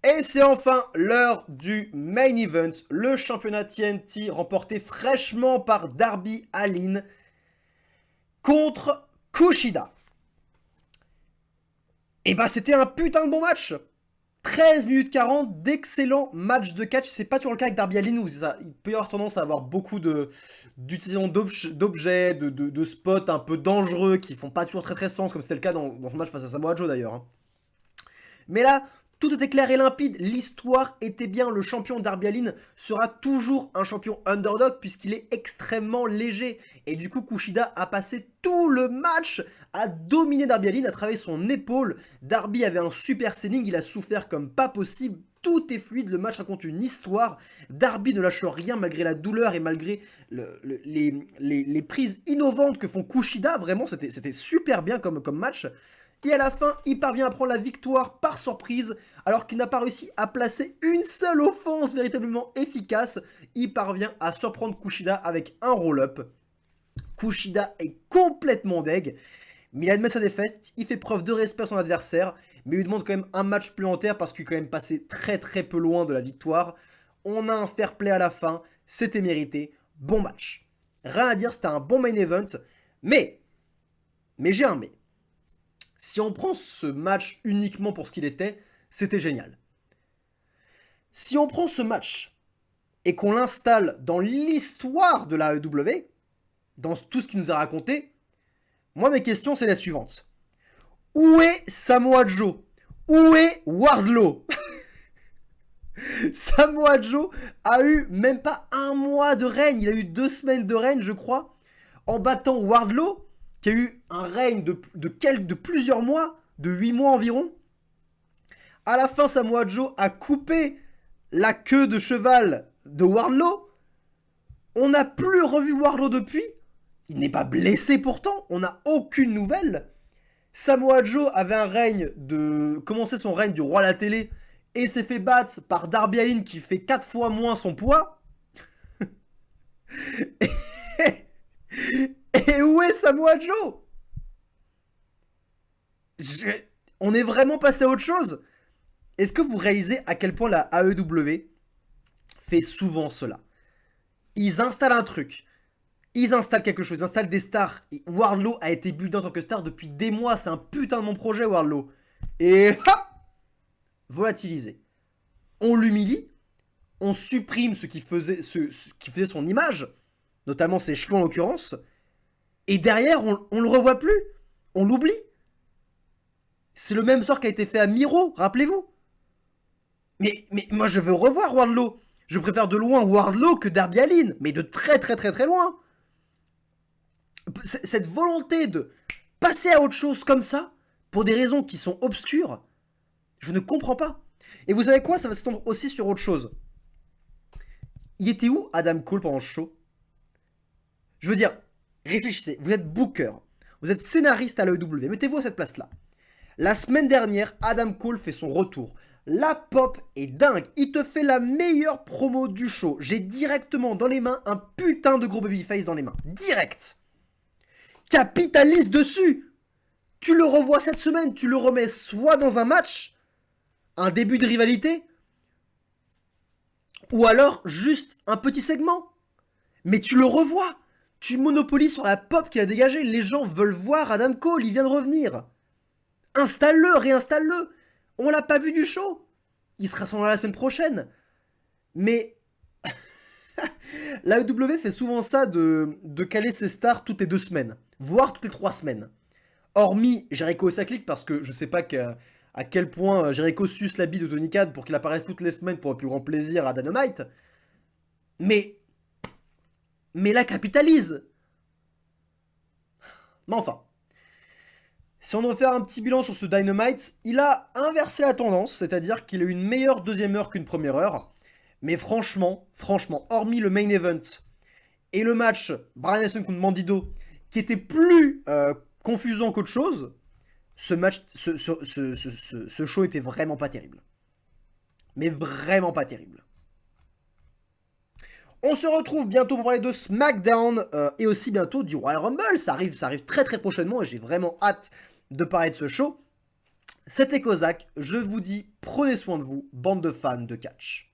Et c'est enfin l'heure du main event, le championnat TNT remporté fraîchement par Darby Allin contre Kushida. Et bah c'était un putain de bon match. 13 minutes 40 d'excellents matchs de catch. C'est pas toujours le cas avec Darby Allin où il peut y avoir tendance à avoir beaucoup d'utilisation d'objets, de spots un peu dangereux qui font pas toujours très sens, comme c'était le cas dans ce match face à Samoa Joe d'ailleurs. Hein. Mais là, tout était clair et limpide, l'histoire était bien, le champion Darby Allin sera toujours un champion underdog puisqu'il est extrêmement léger. Et du coup, Kushida a passé tout le match à dominer Darby Allin, à travailler son épaule. Darby avait un super selling, il a souffert comme pas possible. Tout est fluide, le match raconte une histoire. Darby ne lâche rien malgré la douleur et malgré les prises innovantes que font Kushida. Vraiment, c'était super bien comme match. Et à la fin, il parvient à prendre la victoire par surprise, alors qu'il n'a pas réussi à placer une seule offense véritablement efficace. Il parvient à surprendre Kushida avec un roll-up. Kushida est complètement deg, mais il admet sa défaite, il fait preuve de respect à son adversaire, mais il lui demande quand même un match supplémentaire parce qu'il est quand même passé très peu loin de la victoire. On a un fair play à la fin, c'était mérité, bon match. Rien à dire, c'était un bon main event, mais j'ai un mais. Si on prend ce match uniquement pour ce qu'il était, c'était génial. Si on prend ce match et qu'on l'installe dans l'histoire de la AEW, dans tout ce qu'il nous a raconté, moi mes questions c'est la suivante. Où est Samoa Joe? Où est Wardlow? Samoa Joe a eu même pas un mois de règne, il a eu 2 semaines de règne je crois, en battant Wardlow, qui a eu un règne de plusieurs mois, de 8 mois environ. À la fin, Samoa Joe a coupé la queue de cheval de Wardlow. On n'a plus revu Wardlow depuis. Il n'est pas blessé pourtant, on n'a aucune nouvelle. Samoa Joe avait commencé son règne du roi à la télé et s'est fait battre par Darby Allin qui fait 4 fois moins son poids. Et où est Samoa Joe? On est vraiment passé à autre chose. Est-ce que vous réalisez à quel point la AEW fait souvent cela? Ils installent un truc, ils installent quelque chose, ils installent des stars. Et Wardlow a été buildé en tant que star depuis des mois, c'est un putain de mon projet Wardlow. Et volatilisé. On l'humilie, on supprime ce qui faisait son image, notamment ses cheveux en l'occurrence, et derrière on le revoit plus, on l'oublie. C'est le même sort qui a été fait à Miro, rappelez-vous. Mais moi je veux revoir Wardlow. Je préfère de loin Wardlow que Darby Allin, mais de très loin. Cette volonté de passer à autre chose comme ça, pour des raisons qui sont obscures, je ne comprends pas. Et vous savez quoi, ça va s'étendre aussi sur autre chose. Il était où Adam Cole pendant ce show? Je veux dire, réfléchissez, vous êtes booker, vous êtes scénariste à l'AEW, mettez-vous à cette place-là. La semaine dernière, Adam Cole fait son retour. La pop est dingue, il te fait la meilleure promo du show. J'ai directement dans les mains un putain de gros babyface dans les mains. Direct. Capitalise dessus. Tu le revois cette semaine, tu le remets soit dans un match, un début de rivalité, ou alors juste un petit segment. Mais tu le revois. Tu monopolises sur la pop qu'il a dégagée. Les gens veulent voir Adam Cole, il vient de revenir. Installe-le, réinstalle-le. On l'a pas vu du show. Il sera sans la semaine prochaine. Mais l'AEW fait souvent ça de caler ses stars toutes les 2 semaines, voire toutes les 3 semaines. Hormis Jericho et sa clique, parce que je sais pas à quel point Jericho suce la bille de Tony Khan pour qu'il apparaisse toutes les semaines pour le plus grand plaisir à Dynamite. Mais là, capitalise. Mais enfin. Si on doit faire un petit bilan sur ce Dynamite, il a inversé la tendance, c'est-à-dire qu'il a eu une meilleure deuxième heure qu'une première heure. Mais franchement, hormis le main event et le match Bryan Danielson contre Bandido, qui était plus confusant qu'autre chose, ce show était vraiment pas terrible. Mais vraiment pas terrible. On se retrouve bientôt pour parler de SmackDown et aussi bientôt du Royal Rumble. Ça arrive très prochainement et j'ai vraiment hâte de parler de ce show. C'était Kozak, je vous dis prenez soin de vous, bande de fans de catch.